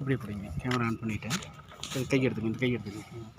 இப்படி பிடிங்க. Camera on பண்ணிவிட்டேன். கை எடுத்துக்கங்க, கை எடுத்துக்கங்க.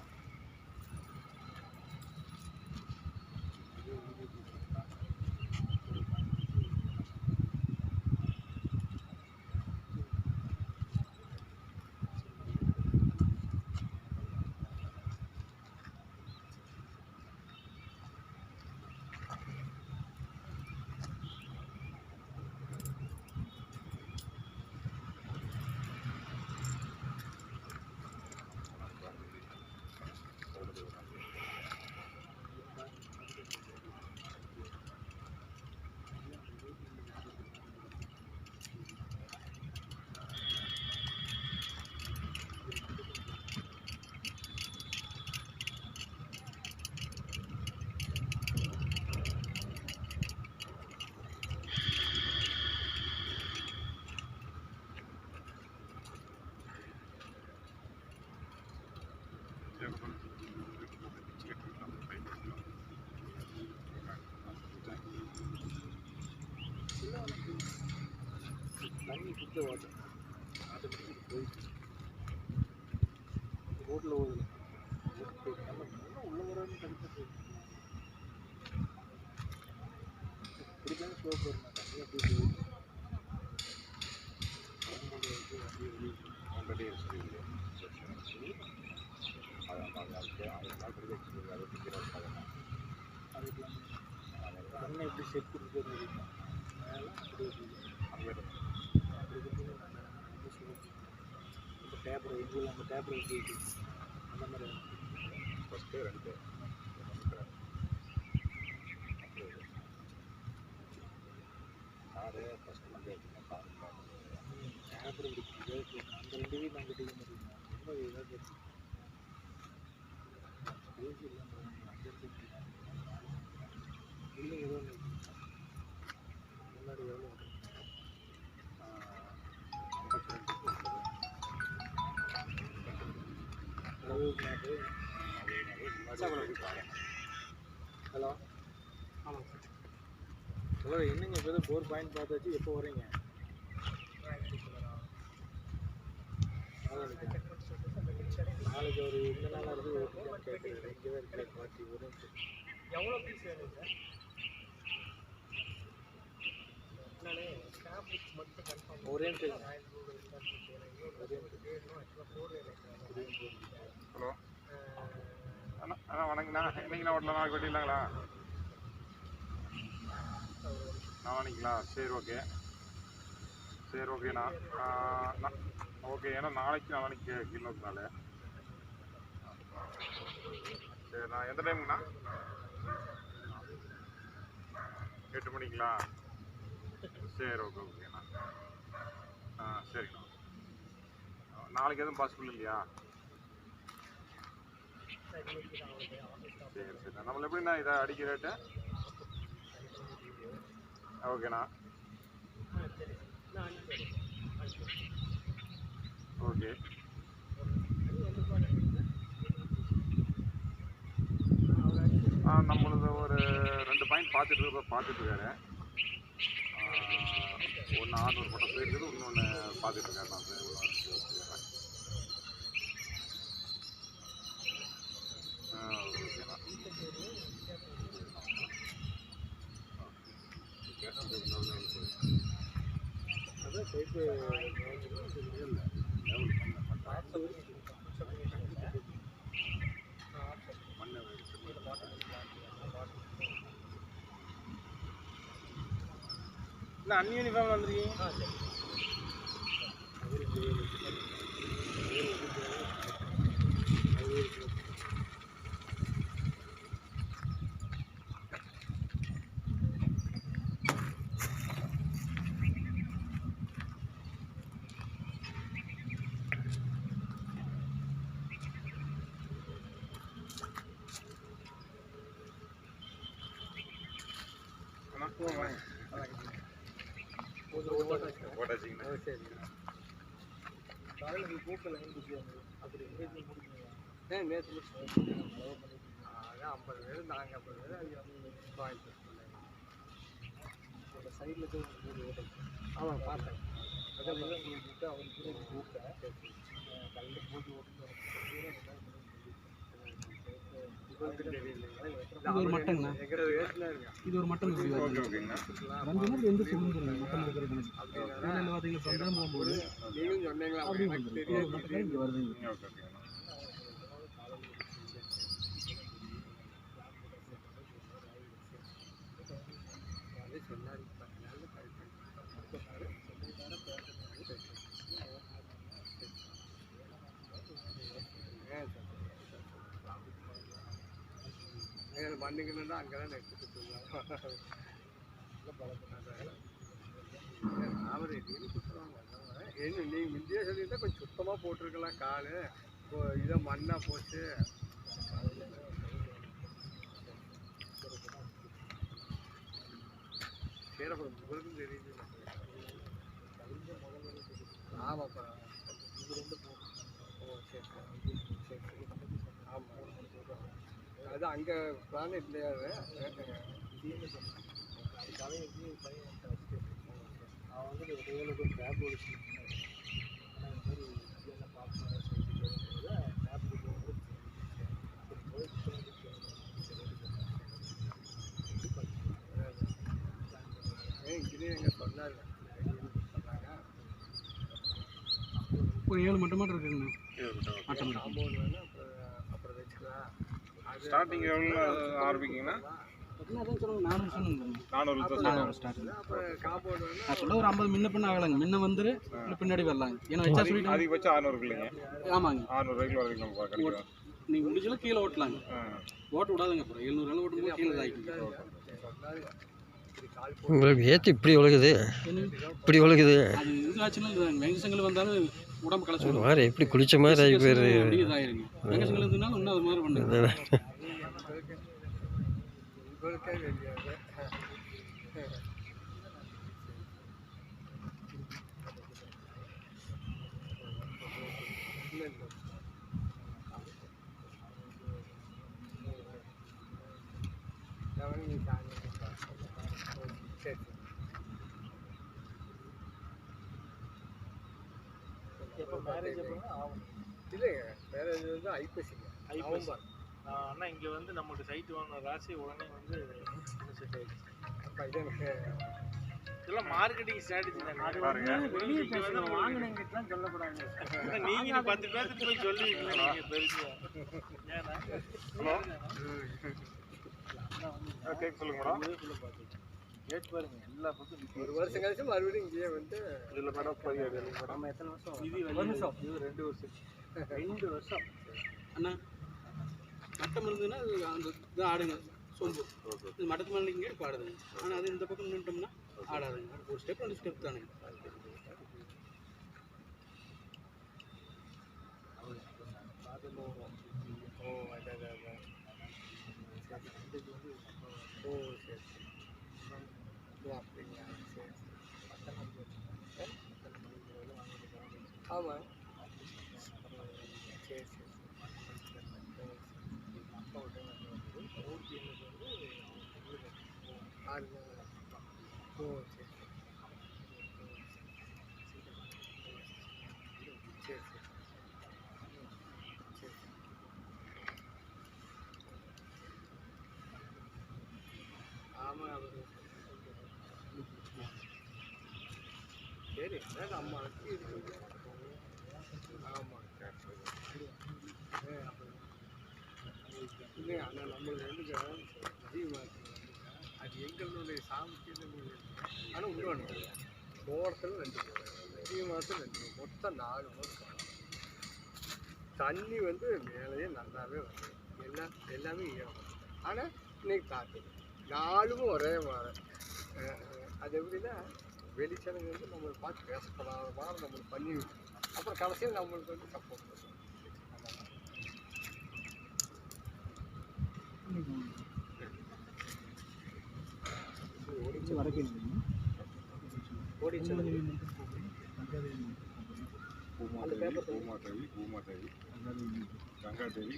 தண்ணி குடிச்ச வாட்டர் ஆட்டோமேட்டிக் போயிடுச்சு. ரோட்டில் ஓடுது உள்ள வரான்னு கிடைக்கிறது பிடிக்காம ஸ்லோ போடுறேன். தண்ணி அப்படி போயிடுச்சு. ஆல்ரெடி தண்ணி எப்படி செட் கொடுத்து பேப்பர் எங்கள் அந்த பேப்பர் எப்படி அந்த மாதிரி ஃபஸ்ட்டு 2 காரு ஃபஸ்ட்டு வந்து பேப்பர் பிடிச்சி அந்த 2 வீடு நாங்கள் டீ முடியும் ரொம்ப இதாக பேசி இல்லாமல் இல்லை ஏதோ முன்னாடி எவ்வளோ 52 ஹலோ ஆமாங்க சார். ஹலோ என்னங்க இப்போ போர் பாயிண்ட் பார்த்தாச்சு, எப்போ வரீங்க? நாளைக்கு ஒரு இந்த நாளாக இருக்குது கேட்குறேன். இங்கே தான் இருக்கிற பார்ட்டி ஒரு எவ்வளோ பீஸ் வேணும் சார்? ஒரே ஹலோ அண்ணா அண்ணா வணக்கண்ணா. என்னைக்குண்ணா ஓட்டலாம் நாளைக்கு வெட்டிடலாங்களா? நாளைங்களா? சரி ஓகே சரி ஓகேண்ணா. ஓகே ஏன்னா நாளைக்கு கிலோக்குனால சரிண்ணா. எந்த டைமுங்கண்ணா? 8 மணிங்களா? சரி ஓகே ஓகேண்ணா. சரிண்ணா. நாளைக்கு எதுவும் பாசிபிள் இல்லையா? சரி சரிண்ணா. நம்மள எப்படிண்ணா இதை அடிக்க ரேட்டு? ஓகேண்ணா ஓகே. நம்மளது ஒரு 2 பாயிண்ட் பார்த்துட்ருக்காரு. ஒன்று 600 பட்டம் போயிருக்குது, இன்னொன்று பார்த்துட்ருக்காரு. நான் ஓகேண்ணா. அதான் பைப்பு இல்லை அன்யூனிஃபார்ம் வந்துருக்கீங்க. ஓட்டாச்சிங்கண்ணா. சரிங்கண்ணா. காலையில் கூப்பில் லைன் பிடிச்சி அப்படி நேற்று முடிக்கணுங்களா? நேற்று முடிச்சு அதான் 50 பேர், நாங்கள் 50 பேர். அது வந்து பாயிண்ட் அந்த சைடில் போய் ஓட்டாச்சு. ஆமாம் பார்த்தேன். அதான் உங்களுக்கு அவருக்கு கூப்பிட்டேன். இது ஒரு மட்டங்கண்ணா, இது ஒரு மட்டன் எப்படி வருது? ரஞ்சினா இது எந்த சுகுந்துருங்க மட்டன் இருக்கிற கணக்கு இல்லை பார்த்தீங்கன்னா சந்தனம் போகும்போது அப்படி வந்துடும். ஒரு மட்டன் இங்கே வருதுங்க. பண்ணிக்கணும்னா அங்கே தான் எடுத்துட்டு அவர் எதுவும் சுற்றுவாங்க. என்ன நீங்கள் முந்தைய சொல்லியிருந்தா கொஞ்சம் சுத்தமாக போட்டிருக்கலாம் கால். இப்போ இதை மண்ணாக போட்டு சரி உங்களுக்கும் தெரியுது. ஆமாப்பா இது ரெண்டு ஓ சரி சரி ஆமாம். அது அங்கே பிளான் இல்லையா? அவன் வந்து ஒரு ஏழு டேப் ஓடிச்சு இன்ஜினியர் எங்கே சொன்னாங்க. ஒரு 7 மட்டம் இருக்குங்கண்ணா. காம்பவுண்ட் வேணும். அப்புறம் வச்சுக்கலாம். ஸ்டார்டிங் எவ்வளோ ஆரம்பிக்கிங்கன்னா அதான் சொல்லுங்க 400 சொன்னுங்க. 400 ஸ்டார்டிங். அப்புறம் காம்பவுண்ட் வேணும். நான் சொல்ல ஒரு 50 முன்ன பின்ன ஆகலாங்க. முன்ன வந்துரு இல்லை பின்னாடி வரலாங்க. ஏன்னா வச்சா சொல்லிட்டு அதிகபட்சம் 600 இல்லைங்க. ஆமாங்க 600 ரூபாய்க்கு வரைக்கும் நம்ம கிடைக்கும். நீங்கள் முடிஞ்சாலும் கீழே ஓட்டலாங்க. ஓட்ட விடாதுங்க. அப்புறம் 700 ஓட்டும்போது கீழே ஆகிட்டு உங்களுக்கு ஏற்றி இப்படி ஒழுகுது, இப்படி ஒழுகுது. அது இது ஆச்சுன்னா வெங்கசங்கள் வந்தாலும் உடம்பு களைச்சு மாதிரி எப்படி குளிச்ச மாதிரி ஆகி போயிரு. இதாயிருங்க. வெங்கசங்கள் இருந்ததுனால இன்னும் அது மாதிரி பண்ணுங்க. உங்களுக்கே தெரியாது. சரி எப்போ மேரேஜ் ஆகும்? இல்லைங்க, மேரேஜ் வந்து ஐப்பசிங்க. ஆனால் இங்கே வந்து நமக்கு சைட்டு வாங்கின ராசி உடனே வந்து செட் ஆகிடுச்சு. அப்போ இது எனக்கு இதெல்லாம் மார்க்கெட்டிங் ஸ்ட்ராட்டஜி தான். வெளியே பேசணும், வாங்கினங்கிட்டலாம் சொல்லக்கூடாது. நீங்கள் 10 பேருக்கு போய் சொல்லுவீங்களா நீங்கள் பெருசாக? ஏன்னா கேட்க சொல்லுங்க மேடம். கேட்டு பாருங்க, எல்லா பக்கம் ஒரு வருஷம் கழிச்சு மறுபடியும் இங்கேயே வந்து இல்லை மேடம் நம்ம எத்தனை வருஷம்? இது 2 வருஷம். 2 வருஷம். அண்ணா மட்டம் இருந்ததுன்னா அது அந்த இது ஆடுங்க சொம்பு. இது மட்டத்து மேலே இங்கே இப்போ ஆடுதுங்க. ஆனால் அது இந்த பக்கம் நின்றுட்டோம்னா ஆடாதுங்க. ஒரு ஸ்டெப் 2 ஸ்டெப் தானே. ஓ அதான் ஓ சரி ஓ அப்படிங்களா? சரி ஆமாம் சரி சரி ஓ சரி சரி சரி ஆமாம் அவர் சரி அதான் நம்ம அழைச்சி இருக்குது. ஆமாம் இல்லை ஆனால் நம்மளுக்கு வந்து அதிகமாக இருக்குது. அது எங்களுடைய சாமிக்கு ஆனால் இன்னொன்று தோட்டத்தில் 2 அதிகமாக 2 மொத்தம் 4 மாதம் தண்ணி வந்து மேலேயே நல்லாவே வருது. எல்லாமே ஈரம். ஆனால் இன்னைக்கு காற்று 4ம் ஒரே மாதிரி. அது எப்படின்னா வெளிச்சனங்க வந்து நம்மளை பார்த்து பேசப்படாத மாதிரி நம்மளுக்கு பண்ணி விட்டு அப்புறம் கடைசியில் நம்மளுக்கு வந்து சப்போர்ட் பண்ணுவோம். ஓடிச்சு வடக்கு ஓடிச்சு அந்த பேப்பர் பூமாதேவி கங்காதேவி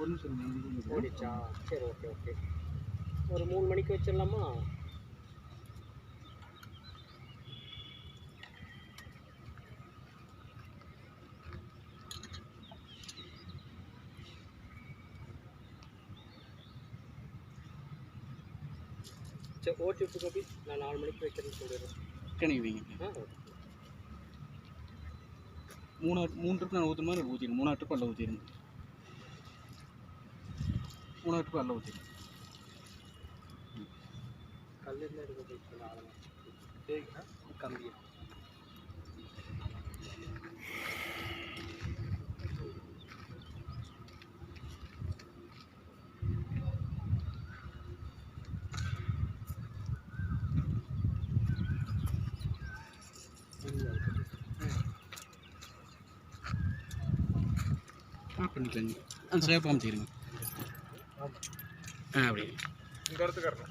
ஒரு நிமிஷம் ஓடிச்சா? சரி ஓகே ஓகே. ஒரு 3 மணிக்கு வச்சிடலாமா? சரி ஓடிபி காப்பி நான் 4 மணிக்கு வைக்கிறேன்னு சொல்லிடுறேன். கணக்கு வைங்க. 3 ட்ரிப் நான் ஊற்றுற மாதிரி ஊற்றிடுங்க. 3 ட்ரிப் அல்ல ஊற்றிடுங்க. 3 ட்ரிப் அல்ல ஊற்றிடுங்க. கல்லில் இருக்க போய் ஆளலாம் சரிங்கண்ணா. கம்பி பண்ணிக்கலாங்க. அந்த சேஃப் காமிச்சிக்கிறேங்க. அப்படி இந்த இடத்துக்கு வரணும்.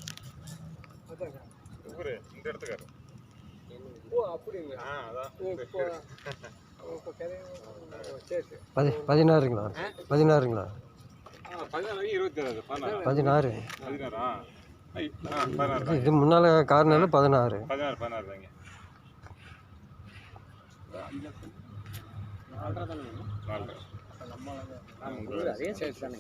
இவரு இந்த இடத்துக்கு வரணும். ஓ அப்படிங்க. அதான் இப்போ சரி சரி 16ங்களா? 16ங்களா? 16 26 16 16. 16 இது முன்னால் கார்னரில் 16. 16 தாங்க. 4 அதே சைஸ் தானே.